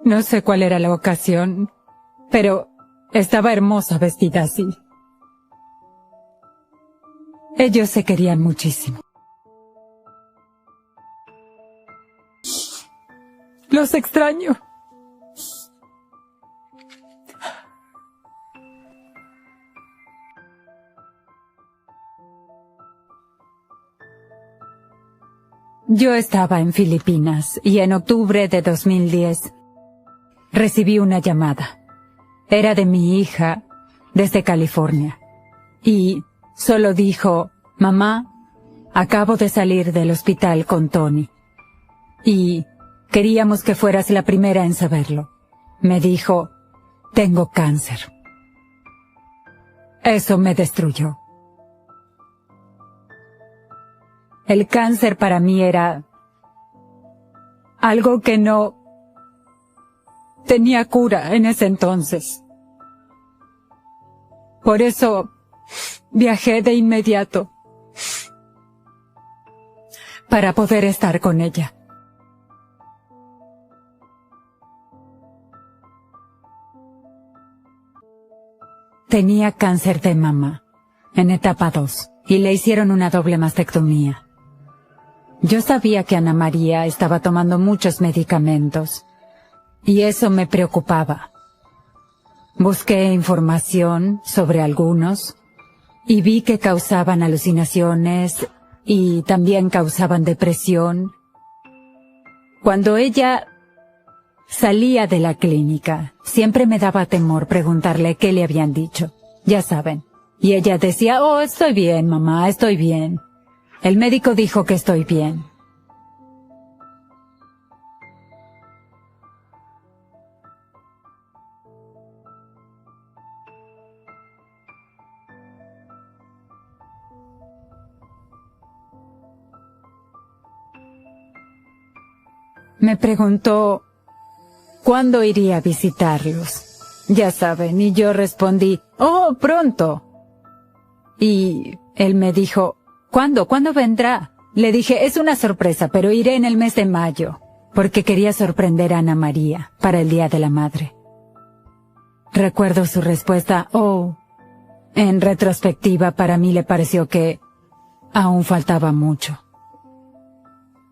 No sé cuál era la ocasión, pero estaba hermosa vestida así. Ellos se querían muchísimo. Los extraño. Yo estaba en Filipinas y en octubre de 2010 recibí una llamada. Era de mi hija desde California y solo dijo: «Mamá, acabo de salir del hospital con Tony y queríamos que fueras la primera en saberlo». Me dijo: «Tengo cáncer». Eso me destruyó. El cáncer para mí era algo que no tenía cura en ese entonces. Por eso viajé de inmediato para poder estar con ella. Tenía cáncer de mama en etapa 2 y le hicieron una doble mastectomía. Yo sabía que Ana María estaba tomando muchos medicamentos y eso me preocupaba. Busqué información sobre algunos y vi que causaban alucinaciones y también causaban depresión. Cuando ella salía de la clínica, siempre me daba temor preguntarle qué le habían dicho. Ya saben. Y ella decía: «Oh, estoy bien, mamá, estoy bien. El médico dijo que estoy bien». Me preguntó cuándo iría a visitarlos. Ya saben, y yo respondí: «Oh, pronto». Y él me dijo: «¿Cuándo? ¿Cuándo vendrá?». Le dije: «Es una sorpresa, pero iré en el mes de mayo», porque quería sorprender a Ana María para el Día de la Madre. Recuerdo su respuesta: «Oh». En retrospectiva, para mí le pareció que aún faltaba mucho.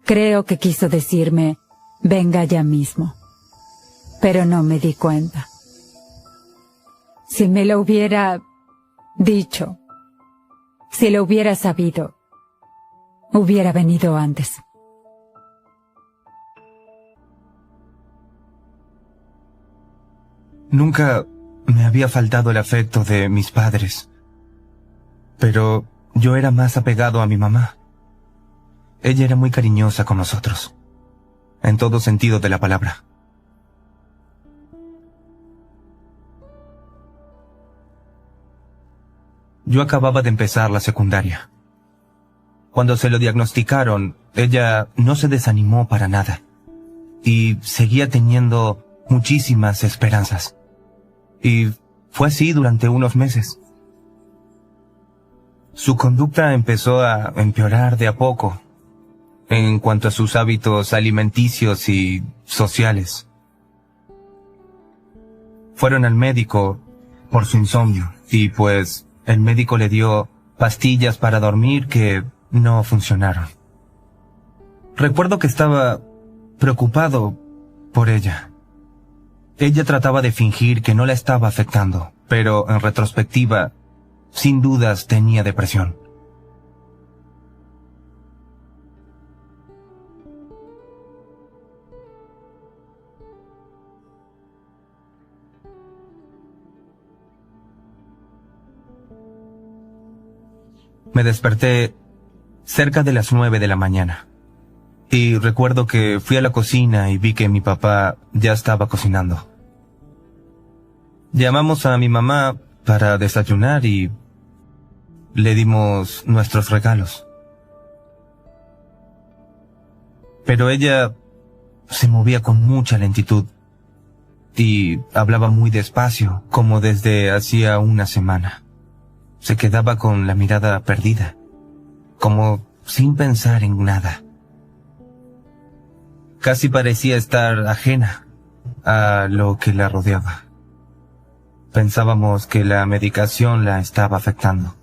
Creo que quiso decirme: «Venga ya mismo». Pero no me di cuenta. Si me lo hubiera dicho, si lo hubiera sabido, hubiera venido antes. Nunca me había faltado el afecto de mis padres, pero yo era más apegado a mi mamá. Ella era muy cariñosa con nosotros, en todo sentido de la palabra. Yo acababa de empezar la secundaria. Cuando se lo diagnosticaron, ella no se desanimó para nada y seguía teniendo muchísimas esperanzas. Y fue así durante unos meses. Su conducta empezó a empeorar de a poco en cuanto a sus hábitos alimenticios y sociales. Fueron al médico por su insomnio y pues el médico le dio pastillas para dormir que no funcionaron. Recuerdo que estaba preocupado por ella. Ella trataba de fingir que no la estaba afectando, pero en retrospectiva, sin dudas tenía depresión. Me desperté cerca de las 9 de la mañana y recuerdo que fui a la cocina y vi que mi papá ya estaba cocinando. Llamamos a mi mamá para desayunar y le dimos nuestros regalos. Pero ella se movía con mucha lentitud y hablaba muy despacio, como desde hacía una semana. Se quedaba con la mirada perdida, como sin pensar en nada. Casi parecía estar ajena a lo que la rodeaba. Pensábamos que la medicación la estaba afectando.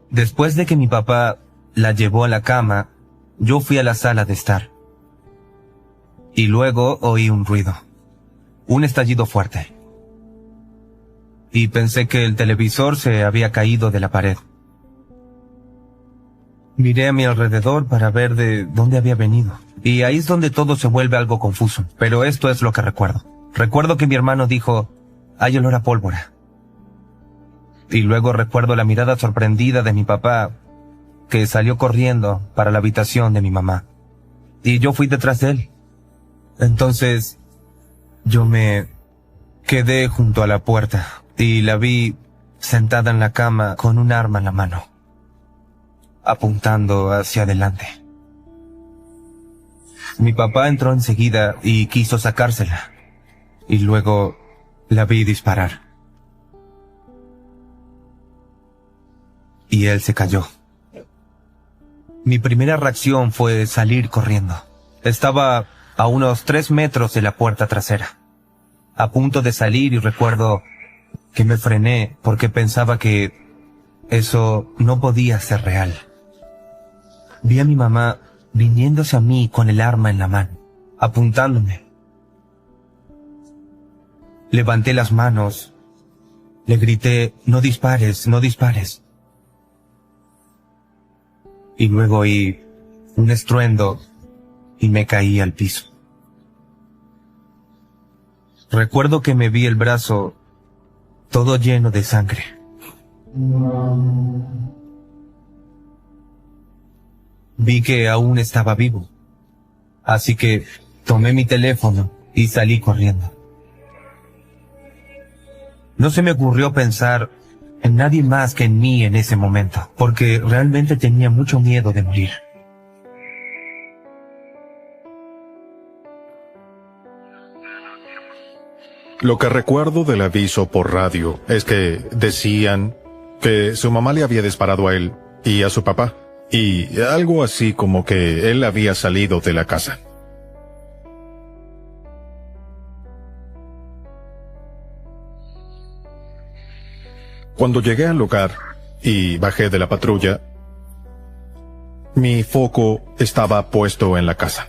Después de que mi papá la llevó a la cama, yo fui a la sala de estar. Y luego oí un ruido. Un estallido fuerte. Y pensé que el televisor se había caído de la pared. Miré a mi alrededor para ver de dónde había venido. Y ahí es donde todo se vuelve algo confuso. Pero esto es lo que recuerdo. Recuerdo que mi hermano dijo, hay olor a pólvora. Y luego recuerdo la mirada sorprendida de mi papá, que salió corriendo para la habitación de mi mamá. Y yo fui detrás de él. Entonces, yo me quedé junto a la puerta y la vi sentada en la cama con un arma en la mano, apuntando hacia adelante. Mi papá entró enseguida y quiso sacársela, y luego la vi disparar. Y él se cayó. Mi primera reacción fue salir corriendo. Estaba a unos 3 metros de la puerta trasera, a punto de salir, y recuerdo que me frené porque pensaba que eso no podía ser real. Vi a mi mamá viniéndose a mí con el arma en la mano, apuntándome. Levanté las manos, le grité, no dispares, no dispares. Y luego oí un estruendo y me caí al piso. Recuerdo que me vi el brazo todo lleno de sangre. Vi que aún estaba vivo, así que tomé mi teléfono y salí corriendo. No se me ocurrió pensar en nadie más que en mí en ese momento, porque realmente tenía mucho miedo de morir. Lo que recuerdo del aviso por radio es que decían que su mamá le había disparado a él y a su papá, y algo así como que él había salido de la casa. Cuando llegué al lugar y bajé de la patrulla, mi foco estaba puesto en la casa.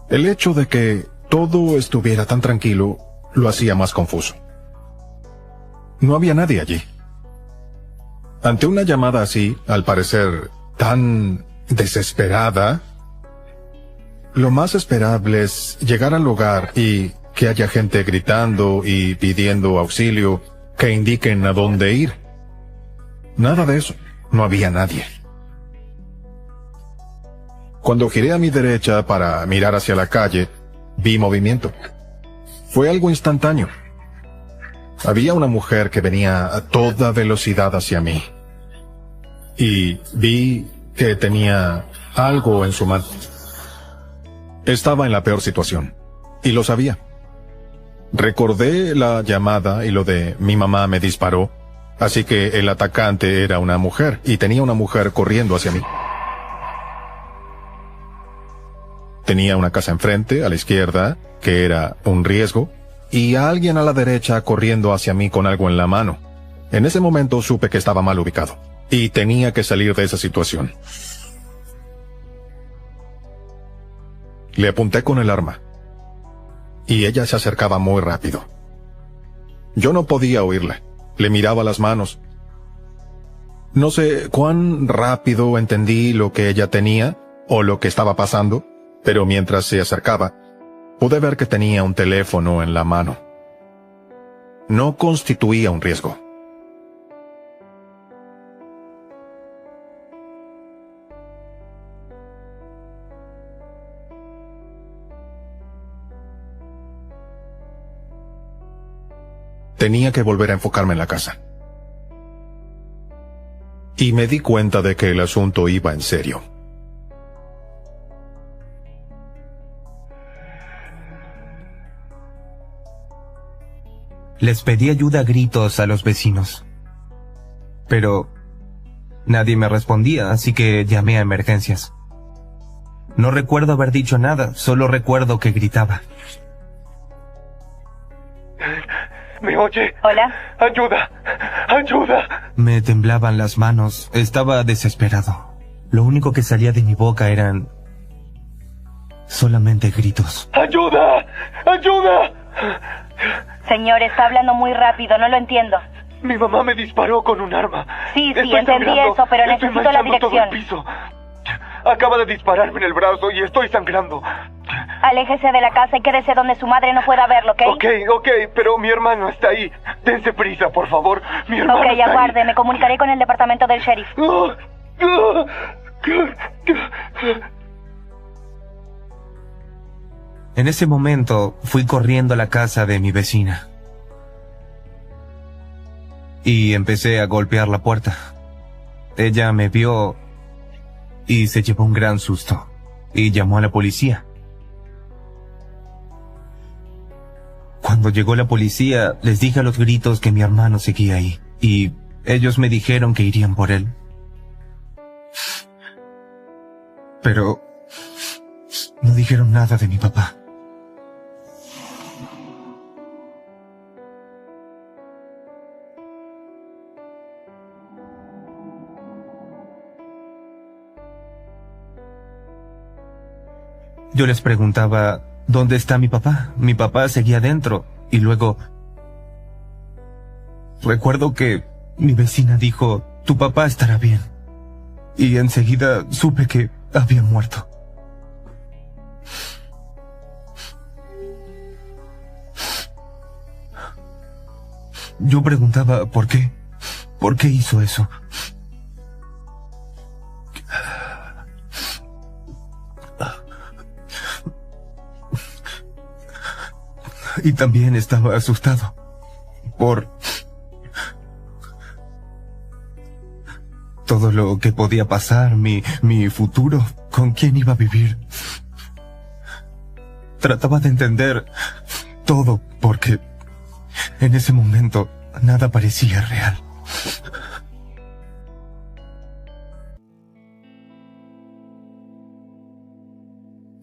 El hecho de que todo estuviera tan tranquilo lo hacía más confuso. No había nadie allí. Ante una llamada así, al parecer tan desesperada, lo más esperable es llegar al lugar y que haya gente gritando y pidiendo auxilio, que indiquen a dónde ir. Nada de eso. No había nadie. Cuando giré a mi derecha para mirar hacia la calle, vi movimiento. Fue algo instantáneo. Había una mujer que venía a toda velocidad hacia mí. Y vi que tenía algo en su mano. Estaba en la peor situación. Y lo sabía. Recordé la llamada y lo de mi mamá me disparó. Así que el atacante era una mujer y tenía una mujer corriendo hacia mí. Tenía una casa enfrente, a la izquierda, que era un riesgo, y a alguien a la derecha corriendo hacia mí con algo en la mano. En ese momento supe que estaba mal ubicado, y tenía que salir de esa situación. Le apunté con el arma, y ella se acercaba muy rápido. Yo no podía oírla, le miraba las manos. No sé cuán rápido entendí lo que ella tenía, o lo que estaba pasando, pero mientras se acercaba, pude ver que tenía un teléfono en la mano. No constituía un riesgo. Tenía que volver a enfocarme en la casa. Y me di cuenta de que el asunto iba en serio. Les pedí ayuda a gritos a los vecinos. Pero nadie me respondía, así que llamé a emergencias. No recuerdo haber dicho nada, solo recuerdo que gritaba. ¿Me oye? Hola. ¡Ayuda! ¡Ayuda! Me temblaban las manos, estaba desesperado. Lo único que salía de mi boca eran solamente gritos. ¡Ayuda! ¡Ayuda! Señor, está hablando muy rápido, no lo entiendo. Mi mamá me disparó con un arma. Sí, Estoy entendí sangrando. eso, pero Estoy necesito la manchando todo el dirección. piso. Acaba de dispararme en el brazo y estoy sangrando. Aléjese de la casa y quédese donde su madre no pueda verlo, ¿ok? Ok, pero mi hermano está ahí. Dense prisa, por favor. Mi hermano Ok, está aguarde, ahí. me comunicaré con el departamento del sheriff. En ese momento fui corriendo a la casa de mi vecina. Y empecé a golpear la puerta. Ella me vio y se llevó un gran susto. Y llamó a la policía. Cuando llegó la policía, les dije a los gritos que mi hermano seguía ahí. Y ellos me dijeron que irían por él. Pero no dijeron nada de mi papá. Yo les preguntaba, ¿dónde está mi papá? Mi papá seguía adentro. Y luego recuerdo que mi vecina dijo, tu papá estará bien. Y enseguida supe que había muerto. Yo preguntaba, ¿por qué? ¿Por qué hizo eso? Y también estaba asustado por todo lo que podía pasar, mi futuro, con quién iba a vivir. Trataba de entender todo porque en ese momento nada parecía real.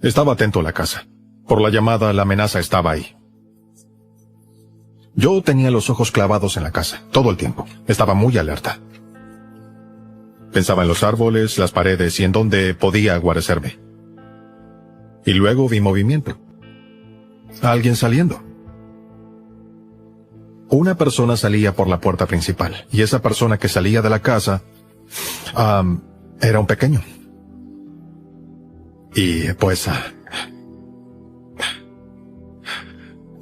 Estaba atento a la casa. Por la llamada, la amenaza estaba ahí. Yo tenía los ojos clavados en la casa, todo el tiempo. Estaba muy alerta. Pensaba en los árboles, las paredes y en dónde podía guarecerme. Y luego vi movimiento. Alguien saliendo. Una persona salía por la puerta principal, y esa persona que salía de la casa era un pequeño. Y pues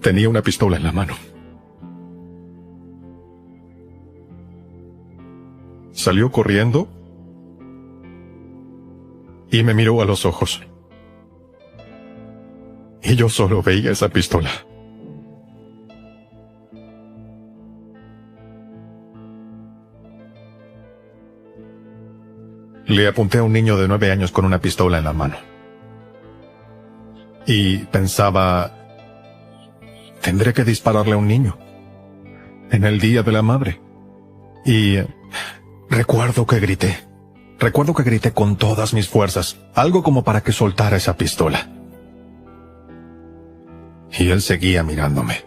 tenía una pistola en la mano. Salió corriendo y me miró a los ojos. Y yo solo veía esa pistola. Le apunté a un niño de 9 años con una pistola en la mano. Y pensaba, tendré que dispararle a un niño en el Día de la Madre. Y recuerdo que grité con todas mis fuerzas, algo como para que soltara esa pistola. Y él seguía mirándome.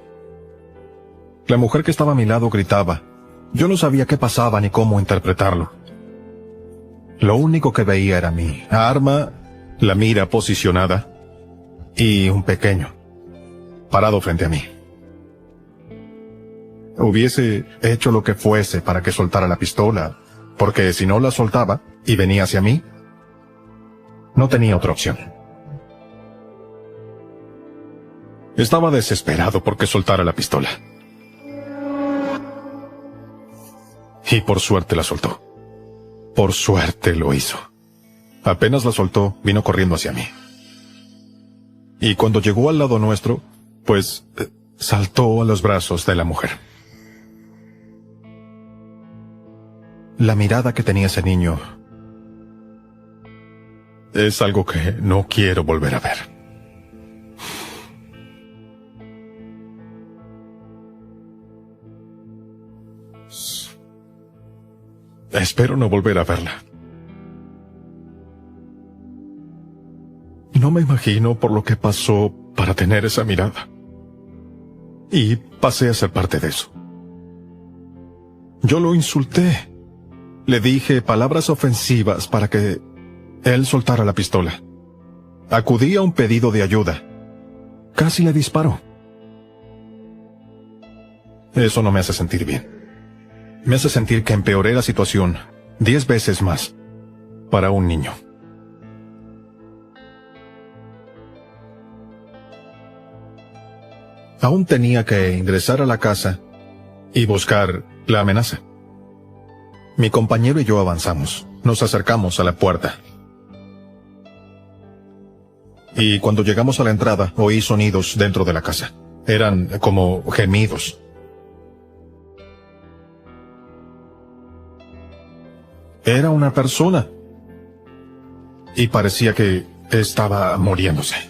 La mujer que estaba a mi lado gritaba. Yo no sabía qué pasaba ni cómo interpretarlo. Lo único que veía era mi arma, la mira posicionada y un pequeño parado frente a mí. Hubiese hecho lo que fuese para que soltara la pistola, porque si no la soltaba y venía hacia mí, no tenía otra opción. Estaba desesperado porque soltara la pistola. Y por suerte la soltó. Por suerte lo hizo. Apenas la soltó, vino corriendo hacia mí. Y cuando llegó al lado nuestro, pues saltó a los brazos de la mujer. La mirada que tenía ese niño es algo que no quiero volver a ver. espero no volver a verla. No me imagino por lo que pasó para tener esa mirada. Y pasé a ser parte de eso. Yo lo insulté. Le dije palabras ofensivas para que él soltara la pistola. Acudí a un pedido de ayuda. Casi le disparó. Eso no me hace sentir bien. Me hace sentir que empeoré la situación 10 veces más para un niño. Aún tenía que ingresar a la casa y buscar la amenaza. Mi compañero y yo avanzamos. Nos acercamos a la puerta. Y cuando llegamos a la entrada, oí sonidos dentro de la casa. Eran como gemidos. Era una persona. Y parecía que estaba muriéndose.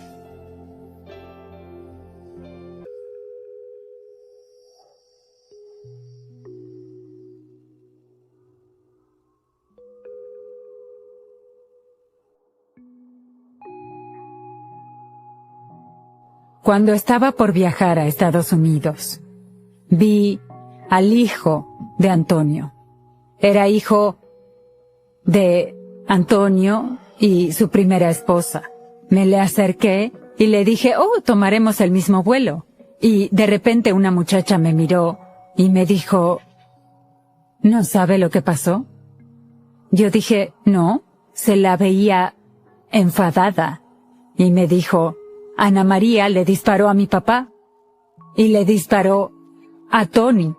Cuando estaba por viajar a Estados Unidos, vi al hijo de Antonio. Era hijo de Antonio y su primera esposa. Me le acerqué y le dije, tomaremos el mismo vuelo. Y de repente una muchacha me miró y me dijo, ¿no sabe lo que pasó? Yo dije, no, se la veía enfadada. Y me dijo, Ana María le disparó a mi papá y le disparó a Tony.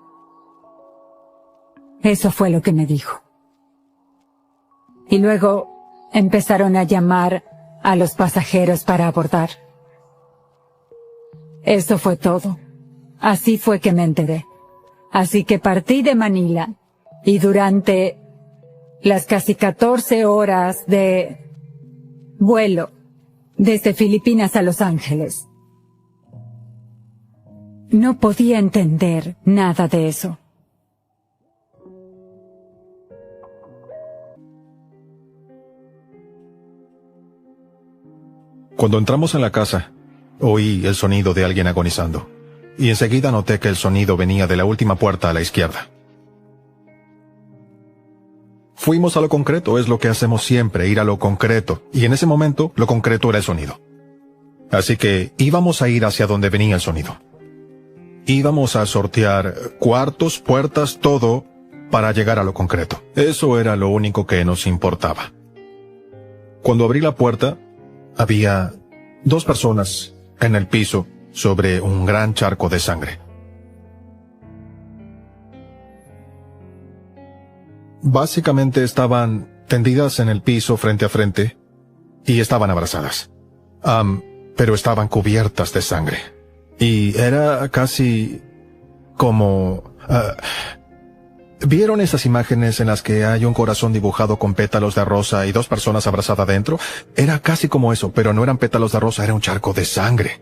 Eso fue lo que me dijo. Y luego empezaron a llamar a los pasajeros para abordar. Eso fue todo. Así fue que me enteré. Así que partí de Manila y durante las casi 14 horas de vuelo desde Filipinas a Los Ángeles, no podía entender nada de eso. Cuando entramos en la casa, oí el sonido de alguien agonizando, y enseguida noté que el sonido venía de la última puerta a la izquierda. Fuimos a lo concreto, es lo que hacemos siempre, ir a lo concreto, y en ese momento lo concreto era el sonido. Así que íbamos a ir hacia donde venía el sonido. Íbamos a sortear cuartos, puertas, todo, para llegar a lo concreto. Eso era lo único que nos importaba. Cuando abrí la puerta, había 2 personas en el piso sobre un gran charco de sangre. Básicamente estaban tendidas en el piso frente a frente y estaban abrazadas. Pero estaban cubiertas de sangre. Y era casi como... ¿Vieron esas imágenes en las que hay un corazón dibujado con pétalos de rosa y 2 personas abrazadas dentro? Era casi como eso, pero no eran pétalos de rosa, era un charco de sangre.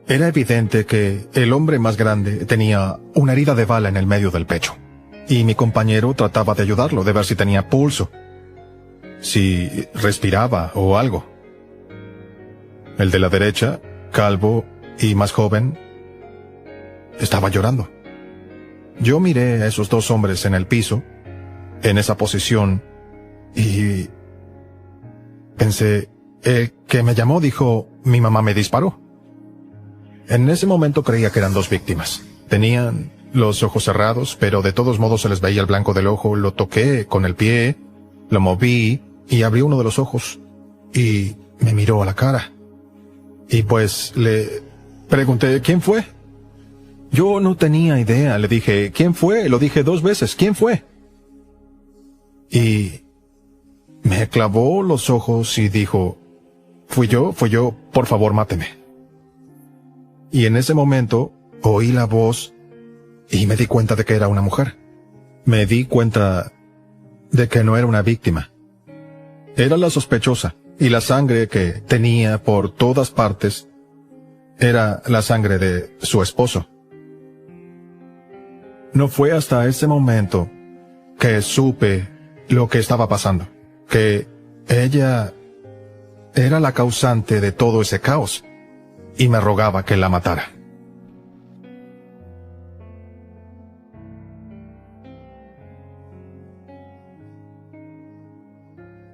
Era evidente que el hombre más grande tenía una herida de bala en el medio del pecho. Y mi compañero trataba de ayudarlo, de ver si tenía pulso, si respiraba o algo. El de la derecha, calvo y más joven, estaba llorando. Yo miré a esos 2 hombres en el piso, en esa posición, y pensé, el que me llamó dijo, mi mamá me disparó. En ese momento creía que eran 2 víctimas. Tenían los ojos cerrados, pero de todos modos se les veía el blanco del ojo. Lo toqué con el pie, lo moví y abrió uno de los ojos y me miró a la cara. Y pues le pregunté, ¿quién fue? Yo no tenía idea. Le dije, ¿quién fue? Lo dije 2 veces, ¿quién fue? Y me clavó los ojos y dijo, fui yo, por favor máteme. Y en ese momento oí la voz y me di cuenta de que era una mujer. Me di cuenta de que no era una víctima. Era la sospechosa, y la sangre que tenía por todas partes era la sangre de su esposo. No fue hasta ese momento que supe lo que estaba pasando, que ella era la causante de todo ese caos y me rogaba que la matara.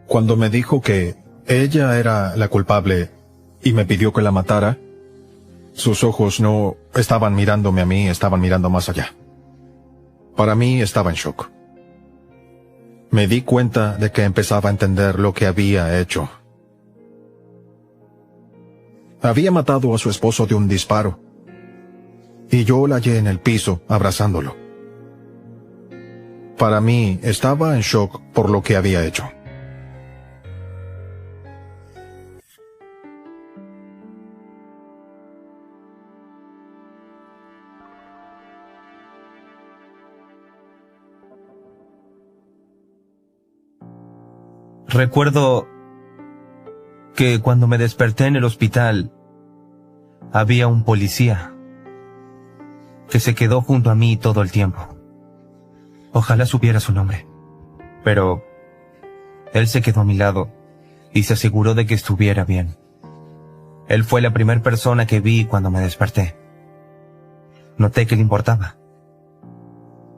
Cuando me dijo que ella era la culpable y me pidió que la matara, sus ojos no estaban mirándome a mí, estaban mirando más allá. Para mí estaba en shock. Me di cuenta de que empezaba a entender lo que había hecho. Había matado a su esposo de un disparo, y yo la hallé en el piso, abrazándolo. Para mí, estaba en shock por lo que había hecho. Recuerdo que cuando me desperté en el hospital, había un policía que se quedó junto a mí todo el tiempo. Ojalá supiera su nombre, pero él se quedó a mi lado y se aseguró de que estuviera bien. Él fue la primera persona que vi cuando me desperté. Noté que le importaba.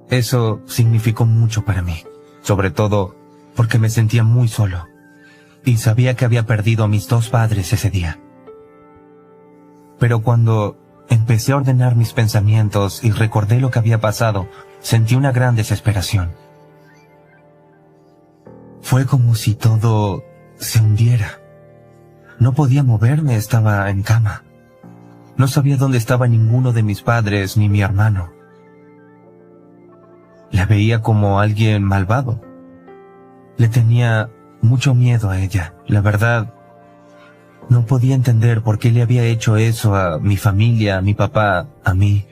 Eso significó mucho para mí, sobre todo porque me sentía muy solo y sabía que había perdido a mis dos padres ese día. Pero cuando empecé a ordenar mis pensamientos y recordé lo que había pasado, sentí una gran desesperación. Fue como si todo se hundiera. No podía moverme, estaba en cama. No sabía dónde estaba ninguno de mis padres ni mi hermano. La veía como alguien malvado. Le tenía mucho miedo a ella. La verdad, no podía entender por qué le había hecho eso a mi familia, a mi papá, a mí.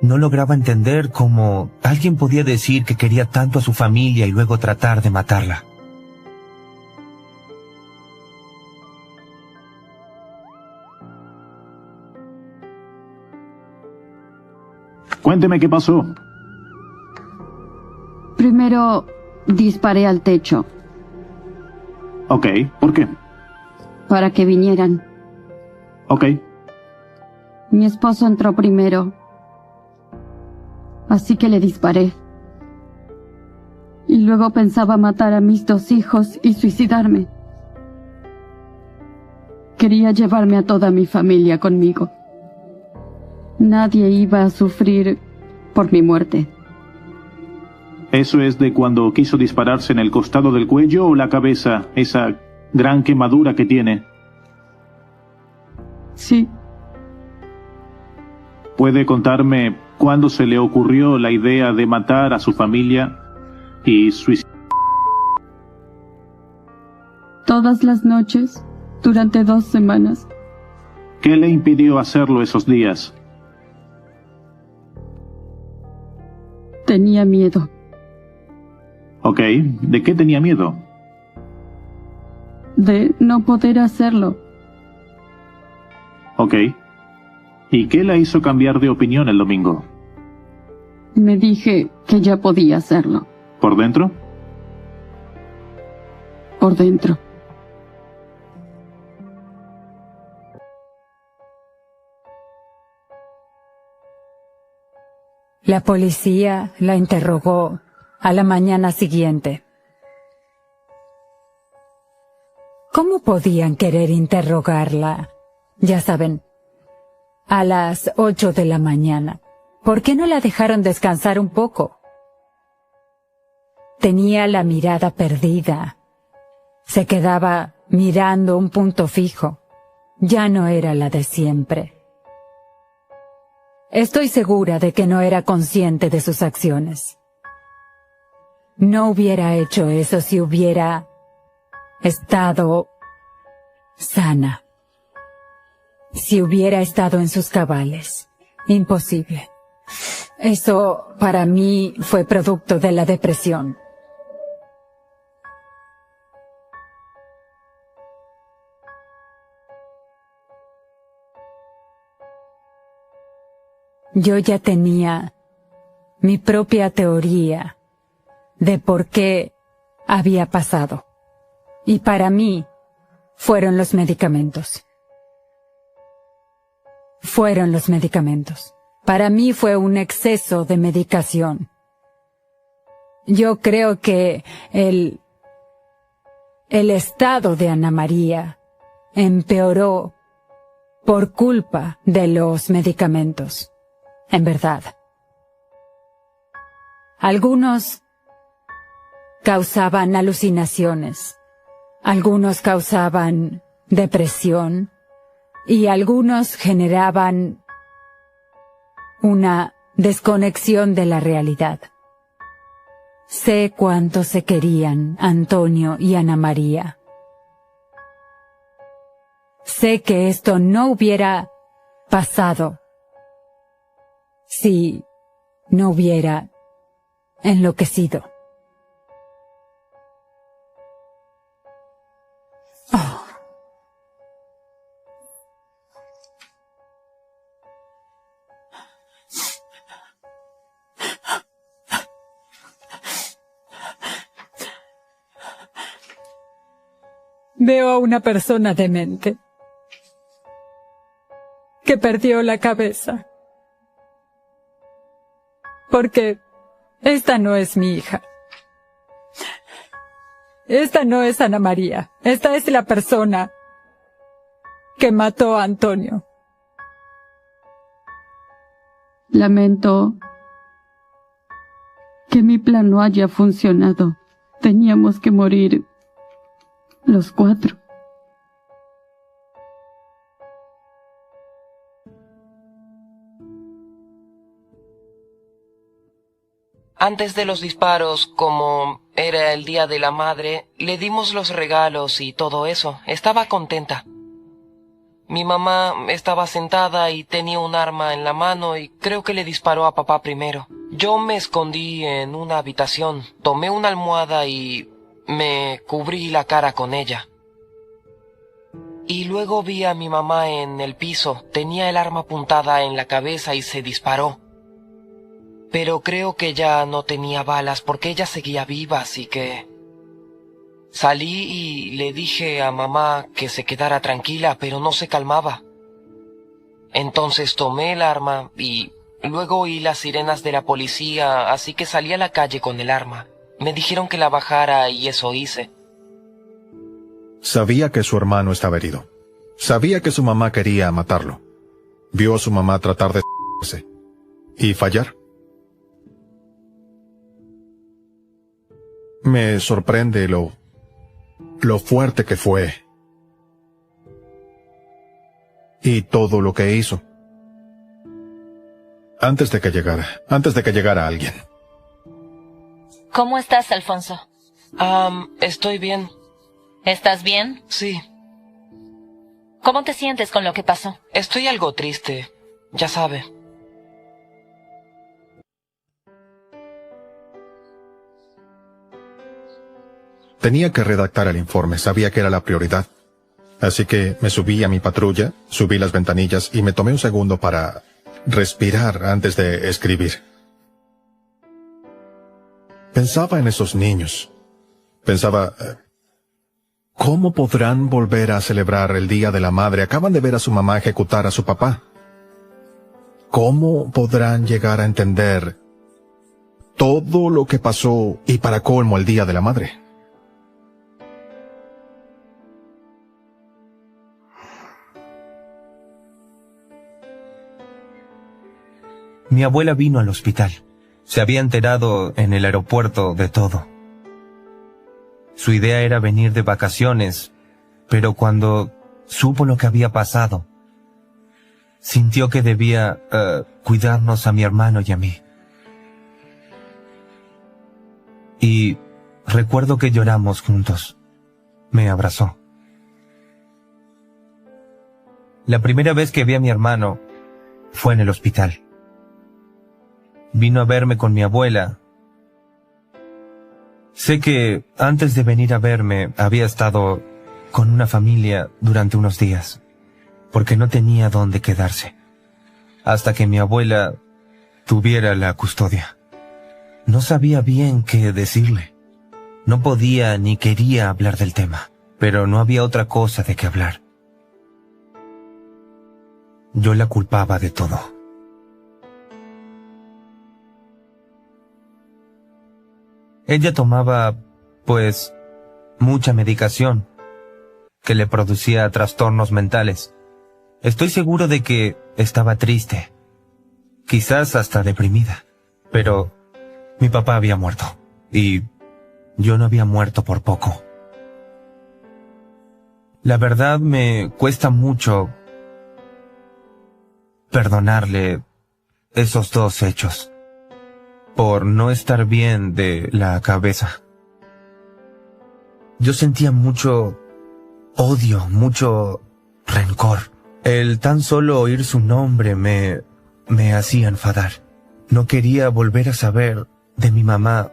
No lograba entender cómo alguien podía decir que quería tanto a su familia y luego tratar de matarla. Cuénteme qué pasó. Primero, disparé al techo. Ok, ¿por qué? Para que vinieran. Ok. Mi esposo entró primero. Así que le disparé. Y luego pensaba matar a mis dos hijos y suicidarme. Quería llevarme a toda mi familia conmigo. Nadie iba a sufrir por mi muerte. ¿Eso es de cuando quiso dispararse en el costado del cuello o la cabeza, esa gran quemadura que tiene? Sí. ¿Puede contarme cuándo se le ocurrió la idea de matar a su familia y suicidarse? Todas las noches, durante 2 semanas. ¿Qué le impidió hacerlo esos días? Tenía miedo. Ok, ¿de qué tenía miedo? De no poder hacerlo. Ok. ¿Y qué la hizo cambiar de opinión el domingo? Me dije que ya podía hacerlo. ¿Por dentro? Por dentro. La policía la interrogó a la mañana siguiente. ¿Cómo podían querer interrogarla? Ya saben, a las 8 de la mañana. ¿Por qué no la dejaron descansar un poco? Tenía la mirada perdida. Se quedaba mirando un punto fijo. Ya no era la de siempre. Estoy segura de que no era consciente de sus acciones. No hubiera hecho eso si hubiera estado sana. Si hubiera estado en sus cabales. Imposible. Eso, para mí, fue producto de la depresión. yo ya tenía mi propia teoría de por qué había pasado. Y para mí, fueron los medicamentos. Fueron los medicamentos. Para mí fue un exceso de medicación. Yo creo que el estado de Ana María empeoró por culpa de los medicamentos. En verdad. Algunos causaban alucinaciones. Algunos causaban depresión y algunos generaban una desconexión de la realidad. Sé cuánto se querían Antonio y Ana María. Sé que esto no hubiera pasado si no hubiera enloquecido. Oh. Veo a una persona demente que perdió la cabeza. Porque esta no es mi hija. Esta no es Ana María. Esta es la persona que mató a Antonio. Lamento que mi plan no haya funcionado. Teníamos que morir los 4. Antes de los disparos, como era el Día de la Madre, le dimos los regalos y todo eso. Estaba contenta. Mi mamá estaba sentada y tenía un arma en la mano y creo que le disparó a papá primero. Yo me escondí en una habitación, tomé una almohada y me cubrí la cara con ella. Y luego vi a mi mamá en el piso, tenía el arma apuntada en la cabeza y se disparó. Pero creo que ya no tenía balas porque ella seguía viva, así que salí y le dije a mamá que se quedara tranquila, pero no se calmaba. Entonces tomé el arma y luego oí las sirenas de la policía, así que salí a la calle con el arma. Me dijeron que la bajara y eso hice. Sabía que su hermano estaba herido. Sabía que su mamá quería matarlo. Vio a su mamá tratar de y fallar. Me sorprende lo fuerte que fue. Y todo lo que hizo. Antes de que llegara alguien. ¿Cómo estás, Alfonso? Estoy bien. ¿Estás bien? Sí. ¿Cómo te sientes con lo que pasó? Estoy algo triste, ya sabe. Tenía que redactar el informe, sabía que era la prioridad. Así que me subí a mi patrulla, subí las ventanillas y me tomé un segundo para respirar antes de escribir. Pensaba en esos niños. Pensaba, ¿cómo podrán volver a celebrar el Día de la Madre? Acaban de ver a su mamá ejecutar a su papá. ¿Cómo podrán llegar a entender todo lo que pasó y para colmo el Día de la Madre? Mi abuela vino al hospital. Se había enterado en el aeropuerto de todo. Su idea era venir de vacaciones, pero cuando supo lo que había pasado, sintió que debía cuidarnos a mi hermano y a mí. Y recuerdo que lloramos juntos. Me abrazó. La primera vez que vi a mi hermano fue en el hospital. Vino a verme con mi abuela. Sé que antes de venir a verme había estado con una familia durante unos días, porque no tenía dónde quedarse. Hasta que mi abuela tuviera la custodia. No sabía bien qué decirle. No podía ni quería hablar del tema, pero no había otra cosa de qué hablar. Yo la culpaba de todo. Ella tomaba, pues, mucha medicación que le producía trastornos mentales. Estoy seguro de que estaba triste, quizás hasta deprimida, pero mi papá había muerto y yo no había muerto por poco. La verdad me cuesta mucho perdonarle esos dos hechos por no estar bien de la cabeza. Yo sentía mucho odio, mucho rencor. El tan solo oír su nombre me hacía enfadar. No quería volver a saber de mi mamá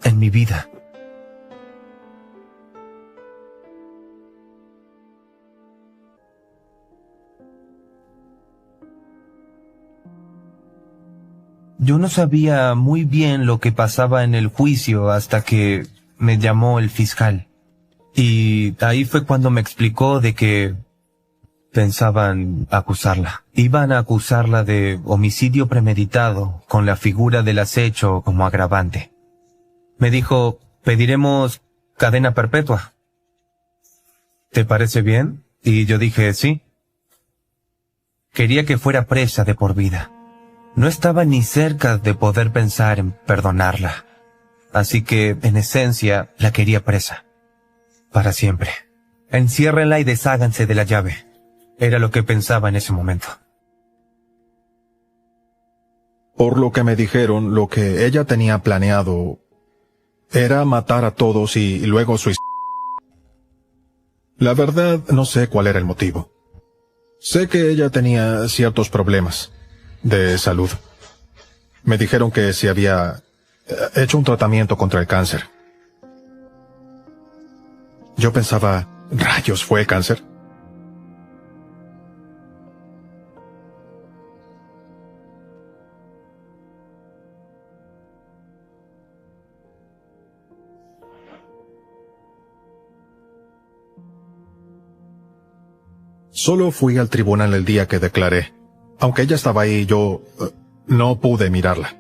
en mi vida. Yo no sabía muy bien lo que pasaba en el juicio hasta que me llamó el fiscal. Y ahí fue cuando me explicó de que pensaban acusarla. Iban a acusarla de homicidio premeditado con la figura del acecho como agravante. Me dijo, pediremos cadena perpetua. ¿Te parece bien? Y yo dije, sí. Quería que fuera presa de por vida. No estaba ni cerca de poder pensar en perdonarla. Así que, en esencia, la quería presa. Para siempre. Enciérrenla y desháganse de la llave. Era lo que pensaba en ese momento. Por lo que me dijeron, lo que ella tenía planeado era matar a todos y luego suicidarse. La verdad, no sé cuál era el motivo. Sé que ella tenía ciertos problemas de salud. Me dijeron que se había hecho un tratamiento contra el cáncer. Yo pensaba, ¿rayos fue cáncer? Solo fui al tribunal el día que declaré. Aunque ella estaba ahí, yo no pude mirarla.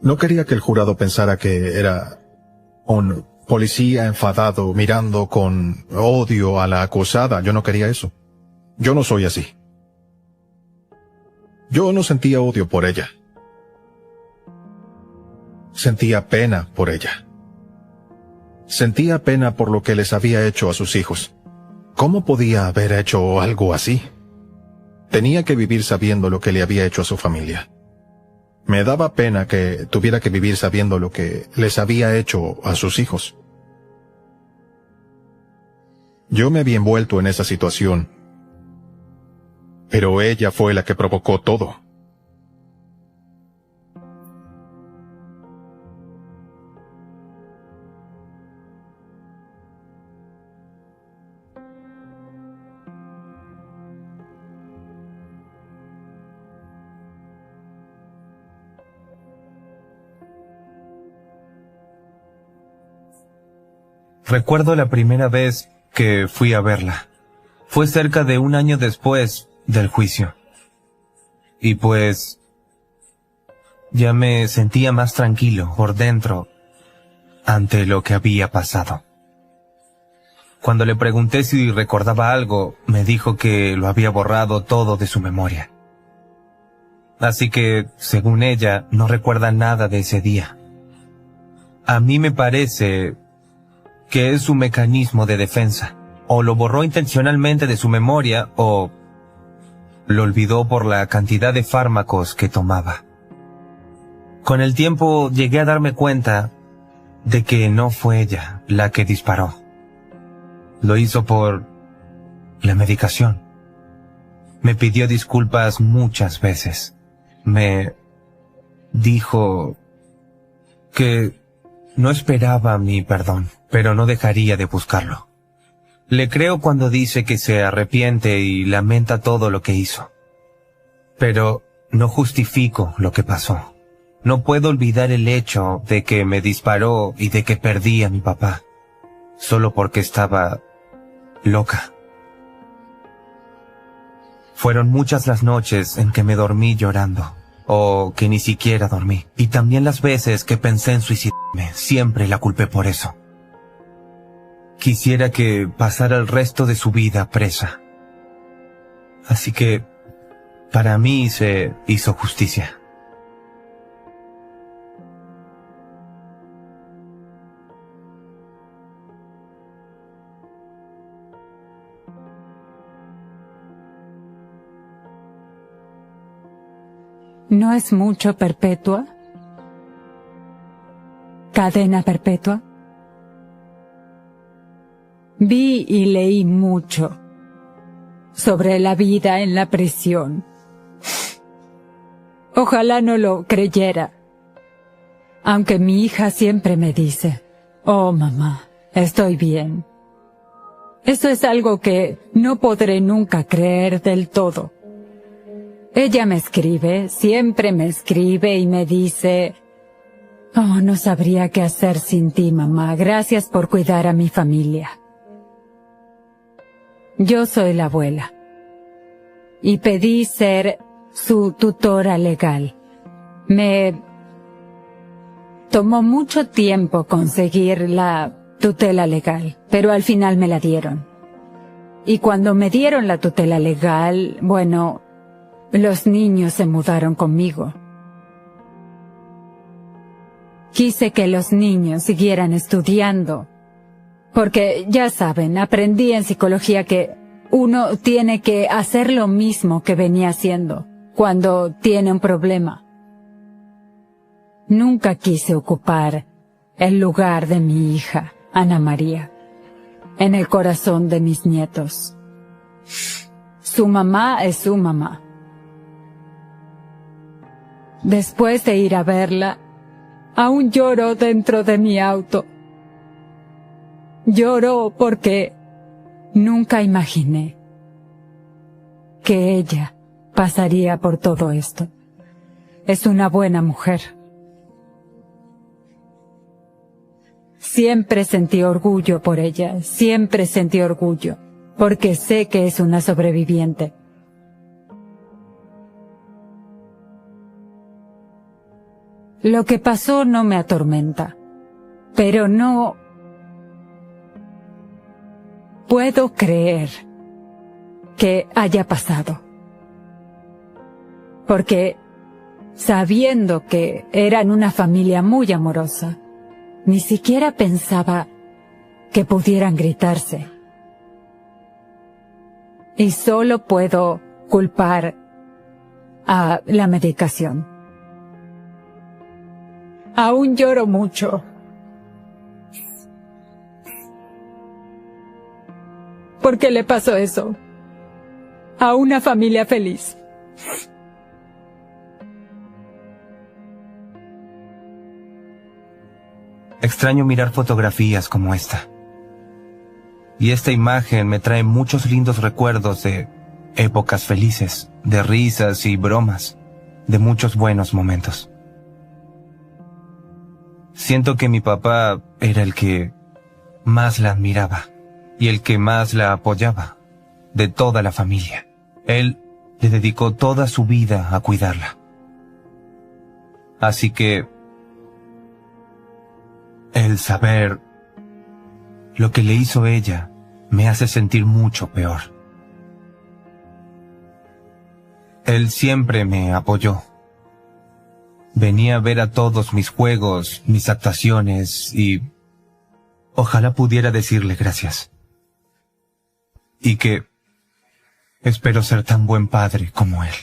No quería que el jurado pensara que era un policía enfadado mirando con odio a la acusada. Yo no quería eso. Yo no soy así. Yo no sentía odio por ella. Sentía pena por ella. Sentía pena por lo que les había hecho a sus hijos. ¿Cómo podía haber hecho algo así? Tenía que vivir sabiendo lo que le había hecho a su familia. Me daba pena que tuviera que vivir sabiendo lo que les había hecho a sus hijos. Yo me había envuelto en esa situación, pero ella fue la que provocó todo. Recuerdo la primera vez que fui a verla. Fue cerca de un año después del juicio. Y pues, ya me sentía más tranquilo por dentro ante lo que había pasado. Cuando le pregunté si recordaba algo, me dijo que lo había borrado todo de su memoria. Así que, según ella, no recuerda nada de ese día. A mí me parece que es su mecanismo de defensa. O lo borró intencionalmente de su memoria, o lo olvidó por la cantidad de fármacos que tomaba. Con el tiempo llegué a darme cuenta de que no fue ella la que disparó. Lo hizo por la medicación. Me pidió disculpas muchas veces. Me dijo que no esperaba mi perdón, pero no dejaría de buscarlo. Le creo cuando dice que se arrepiente y lamenta todo lo que hizo. Pero no justifico lo que pasó. No puedo olvidar el hecho de que me disparó y de que perdí a mi papá, solo porque estaba loca. Fueron muchas las noches en que me dormí llorando, o que ni siquiera dormí. Y también las veces que pensé en suicidarme, siempre la culpé por eso. Quisiera que pasara el resto de su vida presa. Así que, para mí se hizo justicia. ¿No es mucho perpetua? ¿Cadena perpetua? Vi y leí mucho sobre la vida en la prisión. Ojalá no lo creyera, aunque mi hija siempre me dice, «Oh, mamá, estoy bien». Eso es algo que no podré nunca creer del todo. Ella me escribe, siempre me escribe y me dice, «Oh, no sabría qué hacer sin ti, mamá. Gracias por cuidar a mi familia». Yo soy la abuela y pedí ser su tutora legal. Me tomó mucho tiempo conseguir la tutela legal, pero al final me la dieron. Y cuando me dieron la tutela legal, bueno, los niños se mudaron conmigo. Quise que los niños siguieran estudiando, porque ya saben, aprendí en psicología que uno tiene que hacer lo mismo que venía haciendo cuando tiene un problema. Nunca quise ocupar el lugar de mi hija, Ana María, en el corazón de mis nietos. Su mamá es su mamá. Después de ir a verla, aún lloro dentro de mi auto. Lloro porque nunca imaginé que ella pasaría por todo esto. Es una buena mujer. Siempre sentí orgullo por ella, siempre sentí orgullo, porque sé que es una sobreviviente. Lo que pasó no me atormenta, pero no puedo creer que haya pasado. Porque, sabiendo que eran una familia muy amorosa, ni siquiera pensaba que pudieran gritarse. Y solo puedo culpar a la medicación. Aún lloro mucho. ¿Por qué le pasó eso a una familia feliz? Extraño mirar fotografías como esta. Y esta imagen me trae muchos lindos recuerdos de épocas felices, de risas y bromas, de muchos buenos momentos. Siento que mi papá era el que más la admiraba y el que más la apoyaba de toda la familia. Él le dedicó toda su vida a cuidarla. Así que el saber lo que le hizo ella me hace sentir mucho peor. Él siempre me apoyó. Venía a ver a todos mis juegos, mis actuaciones y ojalá pudiera decirle gracias. Y que espero ser tan buen padre como él.